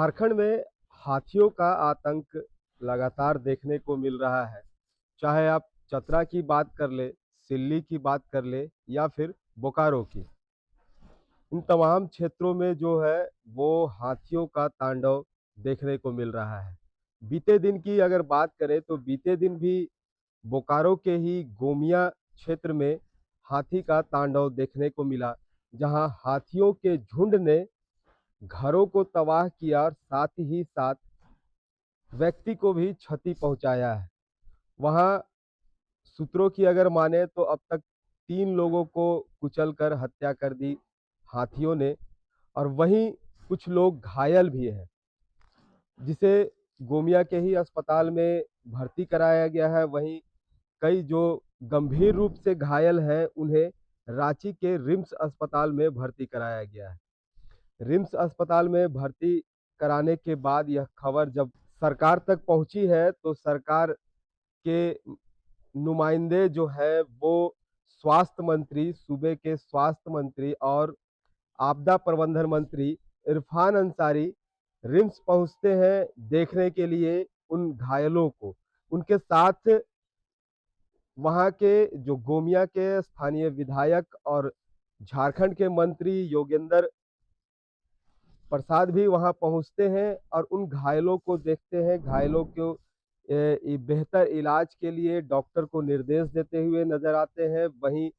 झारखंड में हाथियों का आतंक लगातार देखने को मिल रहा है। चाहे आप चतरा की बात कर ले, सिल्ली की बात कर ले या फिर बोकारो की। इन तमाम क्षेत्रों में जो है वो हाथियों का तांडव देखने को मिल रहा है। बीते दिन की अगर बात करें तो बीते दिन भी बोकारो के ही गोमिया क्षेत्र में हाथी का तांडव देखने को मिला, जहां हाथियों के झुंड ने घरों को तबाह किया और साथ ही साथ व्यक्ति को भी क्षति पहुंचाया है। वहां सूत्रों की अगर माने तो अब तक 3 लोगों को कुचलकर हत्या कर दी हाथियों ने, और वहीं कुछ लोग घायल भी हैं, जिसे गोमिया के ही अस्पताल में भर्ती कराया गया है। वहीं कई जो गंभीर रूप से घायल हैं उन्हें रांची के रिम्स अस्पताल में भर्ती कराया गया है। रिम्स अस्पताल में भर्ती कराने के बाद यह खबर जब सरकार तक पहुंची है तो सरकार के नुमाइंदे जो है वो स्वास्थ्य मंत्री, सूबे के स्वास्थ्य मंत्री और आपदा प्रबंधन मंत्री इरफान अंसारी रिम्स पहुंचते हैं देखने के लिए उन घायलों को। उनके साथ वहां के जो गोमिया के स्थानीय विधायक और झारखंड के मंत्री योगेंद्र प्रसाद भी वहां पहुंचते हैं और उन घायलों को देखते हैं। घायलों को बेहतर इलाज के लिए डॉक्टर को निर्देश देते हुए नजर आते हैं। वहीं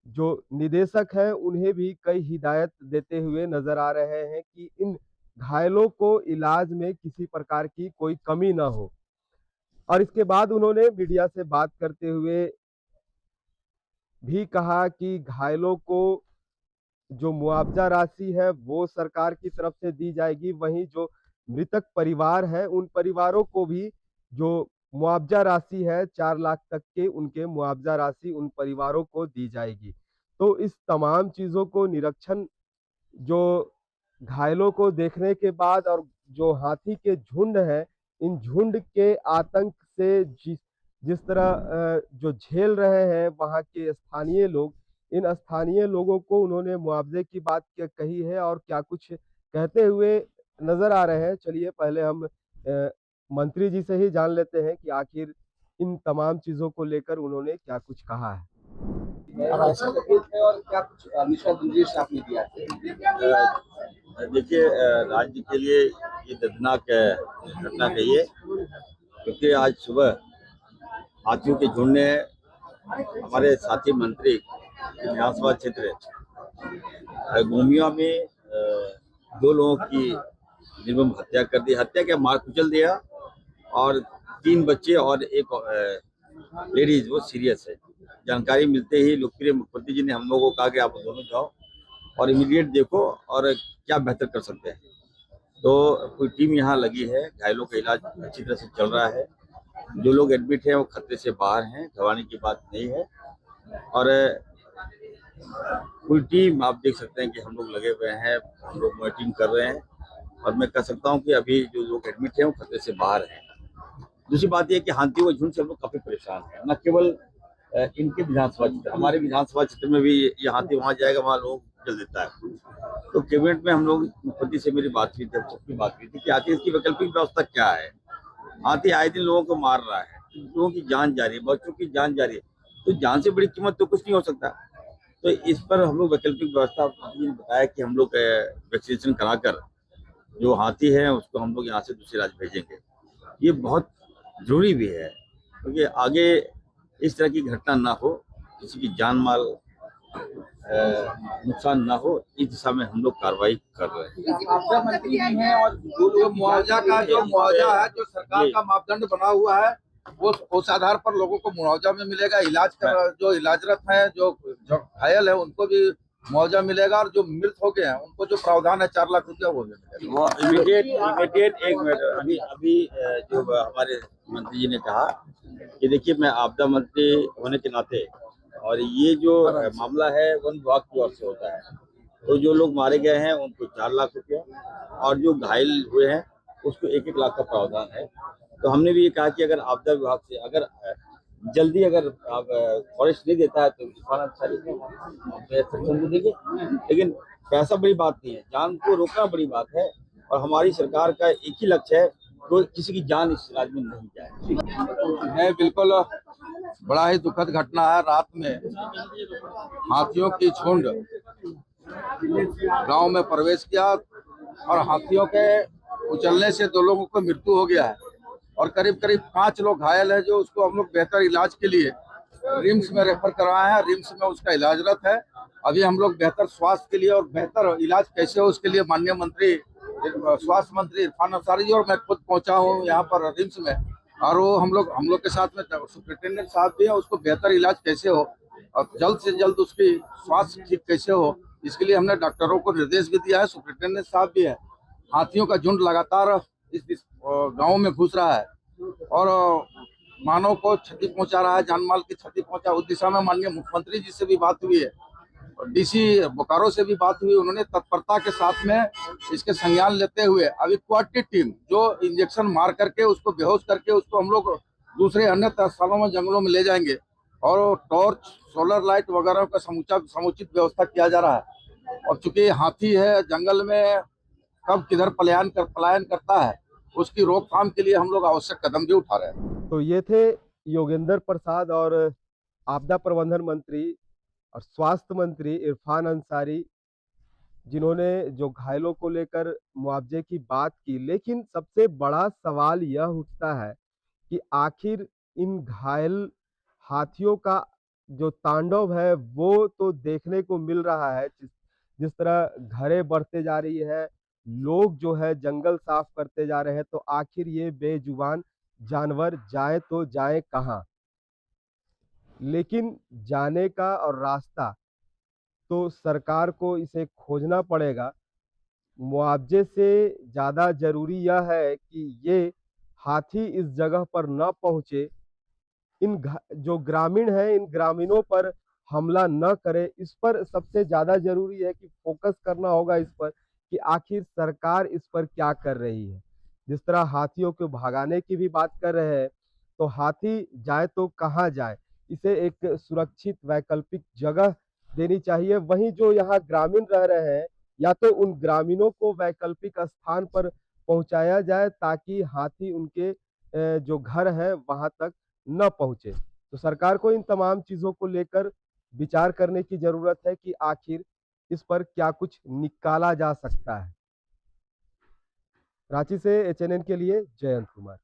जो निदेशक हैं उन्हें भी कई हिदायत देते हुए नजर आ रहे हैं कि इन घायलों को इलाज में किसी प्रकार की कोई कमी ना हो। और इसके बाद उन्होंने मीडिया से बात करते हुए भी कहा कि घायलों को जो मुआवजा राशि है वो सरकार की तरफ से दी जाएगी। वहीं जो मृतक परिवार है उन परिवारों को भी जो मुआवजा राशि है 4 लाख तक के उनके मुआवजा राशि उन परिवारों को दी जाएगी। तो इस तमाम चीजों को निरीक्षण जो घायलों को देखने के बाद और जो हाथी के झुंड है, इन झुंड के आतंक से जिस तरह जो झेल रहे हैं वहां के स्थानीय लोग, इन स्थानीय लोगों को उन्होंने मुआवजे की बात कही है और क्या कुछ कहते हुए नजर आ रहे हैं। चलिए पहले हम मंत्री जी से ही जान लेते हैं कि आखिर इन तमाम चीजों को लेकर उन्होंने क्या कुछ कहा है। और क्या कुछ निर्देश आपने दिया है? देखिए, राज्य के लिए ये दर्दनाक घटना कही है, क्योंकि आज सुबह हाथियों के झुंड ने हमारे साथी मंत्री विधानसभा क्षेत्र गोमिया में 2 लोगों की निर्मम हत्या कर दी। हत्या क्या, मार कुचल दिया, और 3 बच्चे और एक लेडीज वो सीरियस है। जानकारी मिलते ही लोकप्रिय मुख्यमंत्री जी ने हम लोगों को कहा कि आप दोनों जाओ और इमीडिएट देखो और क्या बेहतर कर सकते हैं। तो कोई टीम यहाँ लगी है, घायलों का इलाज अच्छी तरह से चल रहा है। जो लोग एडमिट हैं वो खतरे से बाहर हैं, घबराने की बात नहीं है। और पूरी टीम आप देख सकते हैं कि हम लोग लगे हुए हैं, हम लोग मॉनिटरिंग कर रहे हैं, और मैं कह सकता हूँ कि अभी जो लोग एडमिट हैं वो खतरे से बाहर हैं। दूसरी बात यह कि हाथियों के झुंड से हम लोग काफी परेशान हैं, न केवल इनके विधानसभा क्षेत्र, हमारे विधानसभा क्षेत्र में भी ये हाथी वहां जाएगा, वहां लोग जल देता है। तो कैबिनेट में हम लोग मुख्यमंत्री से मेरी बात हुई थी, सबकी बात हुई थी कि आखिर इसकी वैकल्पिक व्यवस्था क्या है। हाथी आए दिन लोगों को मार रहा है, लोगों की जान जा रही है, बच्चों की जान जा रही है, तो जान से बड़ी कीमत तो कुछ नहीं हो सकता। तो इस पर हम लोग वैकल्पिक व्यवस्था बताया कि हम लोग वैक्सीनेशन कराकर जो हाथी है उसको हम लोग यहाँ से दूसरे राज्य भेजेंगे। ये बहुत जरूरी भी है, क्योंकि आगे इस तरह की घटना ना हो, किसी की जान माल नुकसान ना हो, इस दिशा में हम लोग कार्रवाई कर रहे हैं। आपदा मंत्री भी हैं और जो मुआवजा है, जो सरकार का मापदंड बना हुआ है, वो उस आधार पर लोगों को मुआवजा में मिलेगा। जो इलाजरत है, जो घायल है, उनको भी मुआवजा मिलेगा, और जो मृत हो गए हैं उनको जो प्रावधान है 4 लाख रुपया वो मिलेगा। वो इमीडिएट एक मिनट, अभी जो हमारे मंत्री जी ने कहा कि देखिए, मैं आपदा मंत्री होने के नाते, और ये जो मामला है वन विभाग की ओर से होता है, तो जो लोग मारे गए हैं उनको 4 लाख रुपया, और जो घायल हुए हैं उसको 1-1 लाख का प्रावधान है। तो हमने भी ये कहा कि अगर आपदा विभाग से अगर जल्दी अगर फॉरेस्ट नहीं देता है तो देंगे, लेकिन पैसा बड़ी बात नहीं है, जान को रोकना बड़ी बात है। और हमारी सरकार का एक ही लक्ष्य है, तो किसी की जान इस इलाज में नहीं जाए। है बिल्कुल बड़ा ही दुखद घटना है। रात में हाथियों की झुंड गांव में प्रवेश किया और हाथियों के उछलने से 2 लोगों को मृत्यु हो गया है और करीब करीब 5 लोग घायल है, जो उसको हम लोग बेहतर इलाज के लिए रिम्स में रेफर करवाए हैं। रिम्स में उसका इलाजरत है। अभी हम लोग बेहतर स्वास्थ्य के लिए और बेहतर इलाज कैसे हो उसके लिए माननीय मंत्री स्वास्थ्य मंत्री इरफान अंसारी जी और मैं खुद पहुंचा हूं यहाँ पर रिम्स में, और वो हम लोग के साथ में सुप्रिंटेंडेंट साहब भी है। उसको बेहतर इलाज कैसे हो और जल्द से जल्द उसकी स्वास्थ्य ठीक कैसे हो, इसके लिए हमने डॉक्टरों को निर्देश भी दिया है। सुप्रिंटेंडेंट साहब भी है। हाथियों का झुंड लगातार इस गाँव में घुस रहा है और मानव को क्षति पहुंचा रहा है, जानमाल की क्षति पहुंचा। उस दिशा में माननीय मुख्यमंत्री जी से भी बात हुई है और डीसी बोकारो से भी बात हुई। उन्होंने तत्परता के साथ में इसके संज्ञान लेते हुए अभी क्वार्टी टीम जो इंजेक्शन मार करके उसको बेहोश करके उसको हम लोग दूसरे अन्य स्थलों में जंगलों में ले जाएंगे और टॉर्च सोलर लाइट वगैरह का समुचित व्यवस्था किया जा रहा है। और चूंकि हाथी है जंगल में, कब किधर पलायन करता है, उसकी रोकथाम के लिए हम लोग आवश्यक कदम भी उठा रहे हैं। तो ये थे योगेंद्र प्रसाद और आपदा प्रबंधन मंत्री और स्वास्थ्य मंत्री इरफान अंसारी, जिन्होंने जो घायलों को लेकर मुआवजे की बात की। लेकिन सबसे बड़ा सवाल यह उठता है कि आखिर इन घायल हाथियों का जो तांडव है वो तो देखने को मिल रहा है। जिस तरह घरें बढ़ते जा रही है, लोग जो है जंगल साफ करते जा रहे हैं, तो आखिर ये बेजुबान जानवर जाए तो जाए कहाँ। लेकिन जाने का और रास्ता तो सरकार को इसे खोजना पड़ेगा। मुआवजे से ज़्यादा ज़रूरी यह है कि ये हाथी इस जगह पर न पहुँचे, जो ग्रामीण हैं इन ग्रामीणों पर हमला न करे। इस पर सबसे ज़्यादा ज़रूरी है कि फोकस करना होगा इस पर कि आखिर सरकार इस पर क्या कर रही है। जिस तरह हाथियों को भगाने की भी बात कर रहे हैं, तो हाथी जाए तो कहाँ जाए, इसे एक सुरक्षित वैकल्पिक जगह देनी चाहिए। वहीं जो यहाँ ग्रामीण रह रहे हैं, या तो उन ग्रामीणों को वैकल्पिक स्थान पर पहुंचाया जाए ताकि हाथी उनके जो घर है वहां तक न पहुंचे। तो सरकार को इन तमाम चीजों को लेकर विचार करने की जरूरत है कि आखिर इस पर क्या कुछ निकाला जा सकता है। रांची से एचएनएन के लिए जयंत कुमार।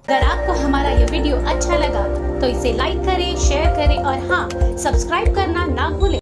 अगर आपको हमारा ये वीडियो अच्छा लगा तो इसे लाइक करें, शेयर करें और हाँ, सब्सक्राइब करना ना भूलें।